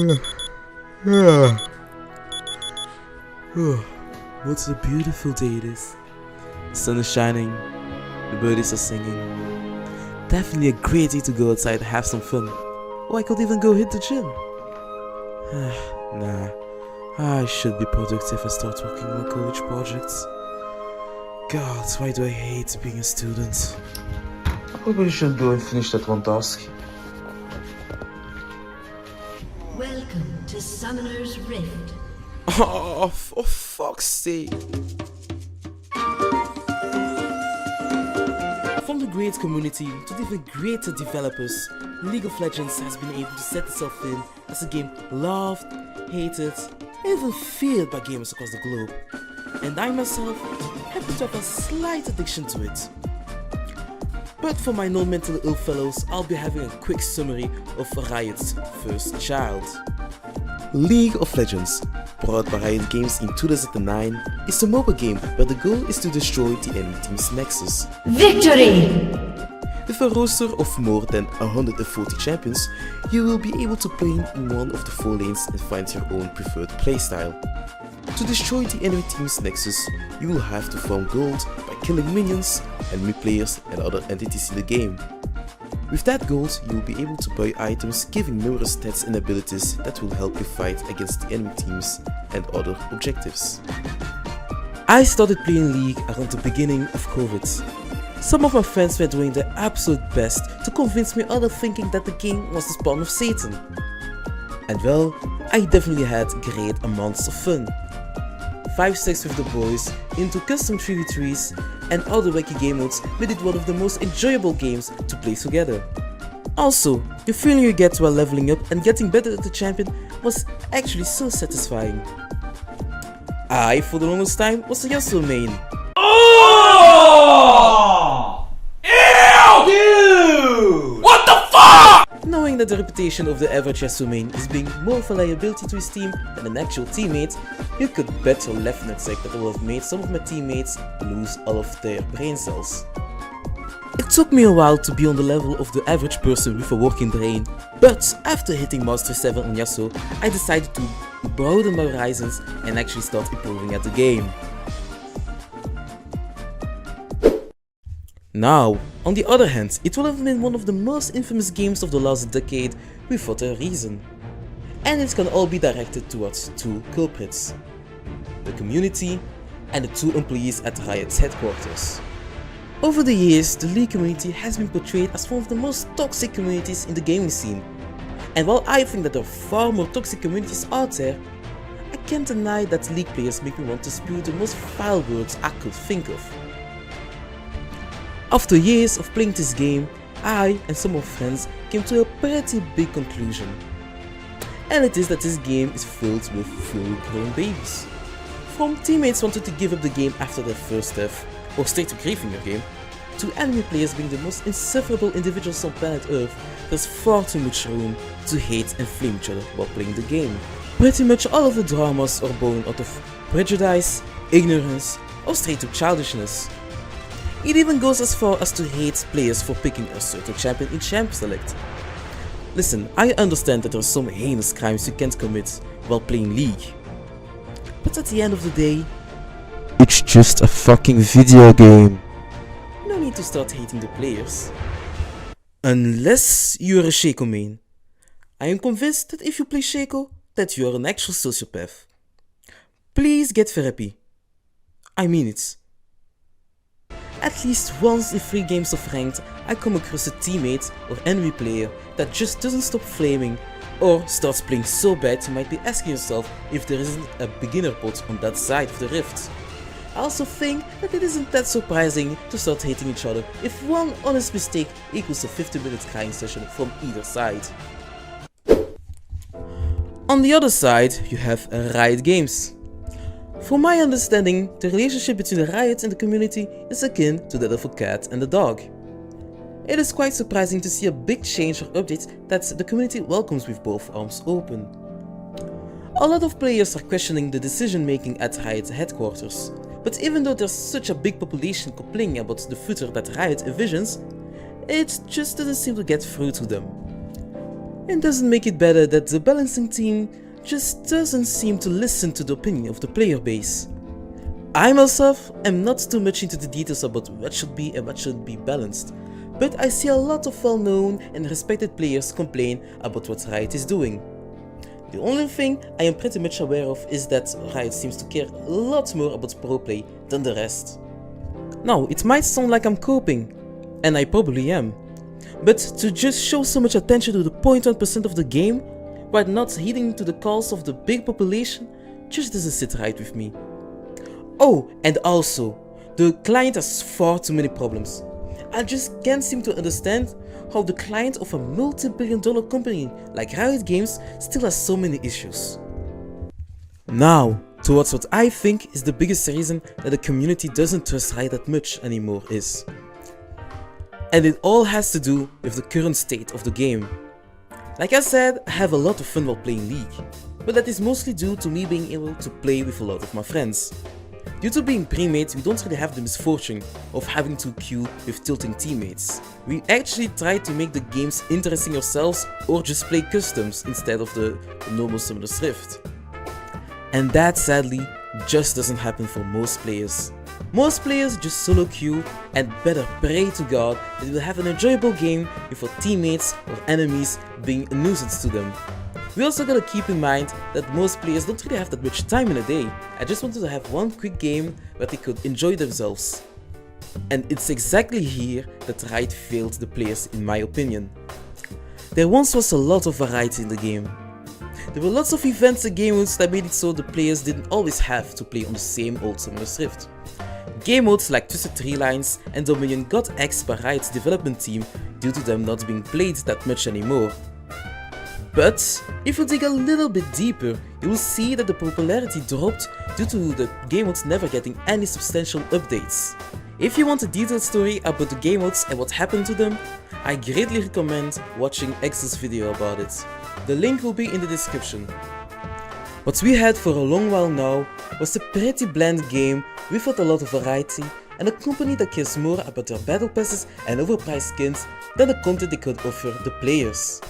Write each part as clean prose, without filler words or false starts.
What a beautiful day it is. The sun is shining, the birdies are singing. Definitely a great day to go outside and have some fun. Or I could even go hit the gym. Nah, I should be productive and start working on my college projects. God, why do I hate being a student? I probably should go and finish that one task. Welcome to Summoner's Rift. Oh, for fuck's sake. From the great community to the even greater developers, League of Legends has been able to set itself in as a game loved, hated, and even feared by gamers across the globe. And I myself happen to have a slight addiction to it. But for my non-mentally ill fellows, I'll be having a quick summary of Riot's first child. League of Legends, brought by Riot Games in 2009, is a mobile game where the goal is to destroy the enemy team's nexus. Victory! With a roster of more than 140 champions, you will be able to play in one of the 4 lanes and find your own preferred playstyle. To destroy the enemy team's nexus, you will have to farm gold by killing minions, enemy players and other entities in the game. With that gold, you will be able to buy items giving numerous stats and abilities that will help you fight against the enemy teams and other objectives. I started playing League around the beginning of COVID. Some of my friends were doing their absolute best to convince me other thinking that the game was the spawn of Satan. And well, I definitely had great amounts of fun. 5-6 with the boys, into custom 3v3s and other wacky game modes made it one of the most enjoyable games to play together. Also, the feeling you get while leveling up and getting better at the champion was actually so satisfying. I, for the longest time, was a Yasuo main. Oh! Ew! Dude! What the fuck? Knowing that the reputation of the average Yasuo main is being more of a liability to his team than an actual teammate, you could bet your left nutsack that I will have made some of my teammates lose all of their brain cells. It took me a while to be on the level of the average person with a working brain, but after hitting Master 7 on Yasuo, I decided to broaden my horizons and actually start improving at the game. Now, on the other hand, it will have been one of the most infamous games of the last decade without a reason. And it can all be directed towards 2 culprits: the community and the 2 employees at Riot's headquarters. Over the years, the League community has been portrayed as one of the most toxic communities in the gaming scene. And while I think that there are far more toxic communities out there, I can't deny that League players make me want to spew the most vile words I could think of. After years of playing this game, I and some of my friends came to a pretty big conclusion. And it is that this game is filled with full-grown babies. From teammates wanting to give up the game after their first death, or straight to griefing your game, to enemy players being the most insufferable individuals on planet Earth, there's far too much room to hate and flame each other while playing the game. Pretty much all of the dramas are born out of prejudice, ignorance, or straight up childishness. It even goes as far as to hate players for picking a certain champion in Champ Select. Listen, I understand that there are some heinous crimes you can't commit while playing League. But at the end of the day, it's just a fucking video game. No need to start hating the players. Unless you're a Shaco main. I am convinced that if you play Shaco, that you are an actual sociopath. Please get therapy. I mean it. At least once in 3 games of ranked, I come across a teammate or enemy player that just doesn't stop flaming, or starts playing so bad you might be asking yourself if there isn't a beginner bot on that side of the rift. I also think that it isn't that surprising to start hating each other if one honest mistake equals a 50-minute crying session from either side. On the other side, you have Riot Games. From my understanding, the relationship between the Riot and the community is akin to that of a cat and a dog. It is quite surprising to see a big change or update that the community welcomes with both arms open. A lot of players are questioning the decision making at Riot's headquarters, but even though there's such a big population complaining about the future that Riot envisions, it just doesn't seem to get through to them. It doesn't make it better that the balancing team just doesn't seem to listen to the opinion of the player base. I myself am not too much into the details about what should be and what shouldn't be balanced, but I see a lot of well-known and respected players complain about what Riot is doing. The only thing I am pretty much aware of is that Riot seems to care a lot more about pro play than the rest. Now, it might sound like I'm coping, and I probably am, but to just show so much attention to the 0.1% of the game, while not heeding to the calls of the big population, just doesn't sit right with me. Oh, and also, the client has far too many problems. I just can't seem to understand how the client of a multi-billion-dollar company like Riot Games still has so many issues. Now, towards what I think is the biggest reason that the community doesn't trust Riot that much anymore is. And it all has to do with the current state of the game. Like I said, I have a lot of fun while playing League, but that is mostly due to me being able to play with a lot of my friends. Due to being pre-mates, we don't really have the misfortune of having to queue with tilting teammates. We actually try to make the games interesting ourselves or just play customs instead of the normal Summoner's Rift. And that sadly just doesn't happen for most players. Most players just solo queue and better pray to God that they will have an enjoyable game without teammates or enemies being a nuisance to them. We also gotta keep in mind that most players don't really have that much time in a day. I just wanted to have one quick game where they could enjoy themselves. And it's exactly here that Riot failed the players in my opinion. There once was a lot of variety in the game. There were lots of events and game modes that made it so the players didn't always have to play on the same old Summoner's Rift. Game modes like Twisted Tree Lines and Dominion got axed by Riot's development team due to them not being played that much anymore. But if you dig a little bit deeper, you will see that the popularity dropped due to the game modes never getting any substantial updates. If you want a detailed story about the game modes and what happened to them, I greatly recommend watching Exil's video about it. The link will be in the description. What we had for a long while now was a pretty bland game without a lot of variety and a company that cares more about their battle passes and overpriced skins than the content they could offer the players.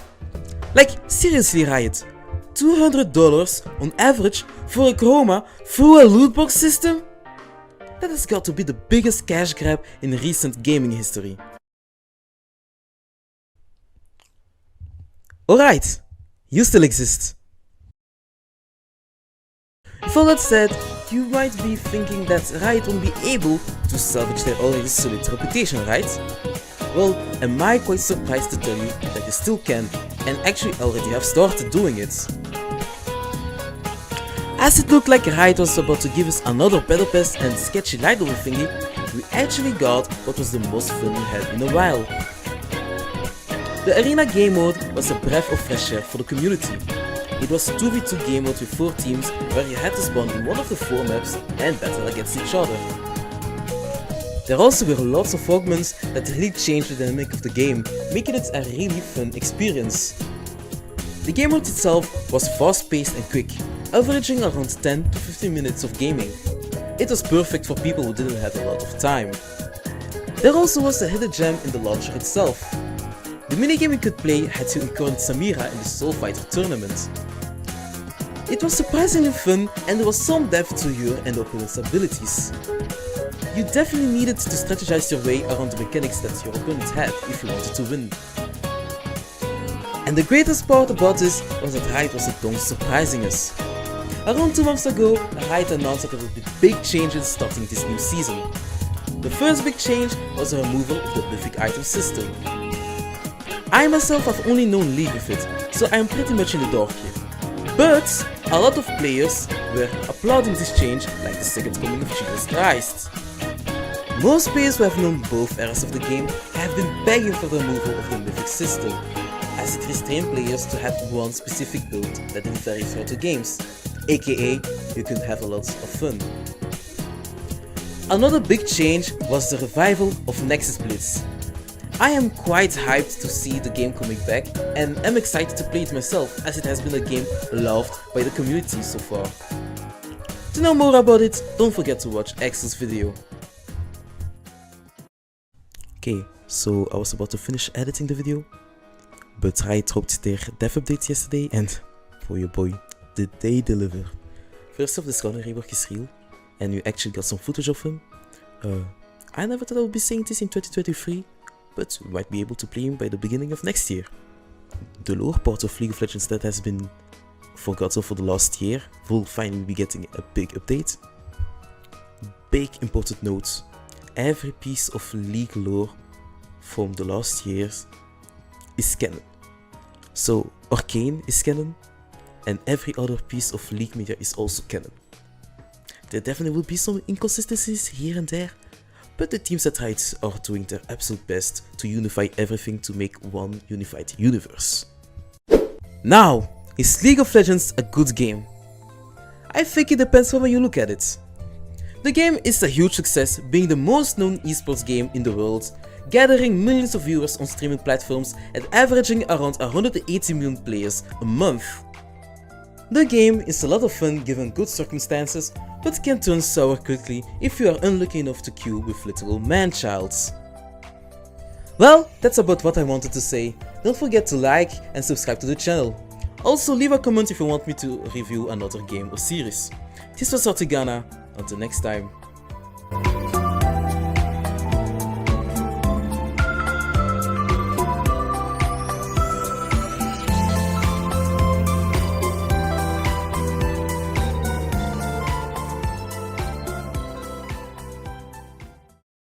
Like, seriously Riot, $200 on average for a chroma through a lootbox system? That has got to be the biggest cash grab in recent gaming history. Alright, you still exist. With all that said, you might be thinking that Riot won't be able to salvage their already solid reputation, right? Well, am I quite surprised to tell you that you still can, and actually already have started doing it. As it looked like Riot was about to give us another battle pass and sketchy light over thingy, we actually got what was the most fun we had in a while. The arena game mode was a breath of fresh air for the community. It was a 2v2 game mode with 4 teams where you had to spawn in one of the 4 maps and battle against each other. There also were lots of augments that really changed the dynamic of the game, making it a really fun experience. The game mode itself was fast paced and quick, averaging around 10 to 15 minutes of gaming. It was perfect for people who didn't have a lot of time. There also was a hidden gem in the launcher itself. The minigame you could play had you encounter Samira in the Soul Fighter tournament. It was surprisingly fun and there was some depth to your and opponent's abilities. You definitely needed to strategize your way around the mechanics that your opponent had if you wanted to win. And the greatest part about this was that Riot was at dawn surprising us. Around 2 months ago, Riot announced that there would be big changes starting this new season. The first big change was the removal of the mythic item system. I myself have only known League with it, so I am pretty much in the dark here. But a lot of players were applauding this change like the second coming of Jesus Christ. Most players who have known both eras of the game have been begging for the removal of the mythic system, as it restrained players to have one specific build that didn't vary throughout the games, aka you could have a lot of fun. Another big change was the revival of Nexus Blitz. I am quite hyped to see the game coming back and am excited to play it myself as it has been a game loved by the community so far. To know more about it, don't forget to watch Exil's video. Okay, so I was about to finish editing the video, but Riot dropped their dev update yesterday, and boy oh boy, did they deliver. First off, the Scarlet rework is real, and you actually got some footage of him. I never thought I would be saying this in 2023, but we might be able to play him by the beginning of next year. The lore part of League of Legends that has been forgotten for the last year will finally be getting a big update. Big important note, every piece of League lore from the last years is canon. So Arcane is canon, and every other piece of League media is also canon. There definitely will be some inconsistencies here and there, but the teams at Riot are doing their absolute best to unify everything to make one unified universe. Now, is League of Legends a good game? I think it depends on how you look at it. The game is a huge success, being the most known esports game in the world, gathering millions of viewers on streaming platforms and averaging around 180 million players a month. The game is a lot of fun given good circumstances, but can turn sour quickly if you are unlucky enough to queue with literal man-childs. Well, that's about what I wanted to say. Don't forget to like and subscribe to the channel. Also leave a comment if you want me to review another game or series. This was Atypical. Until next time.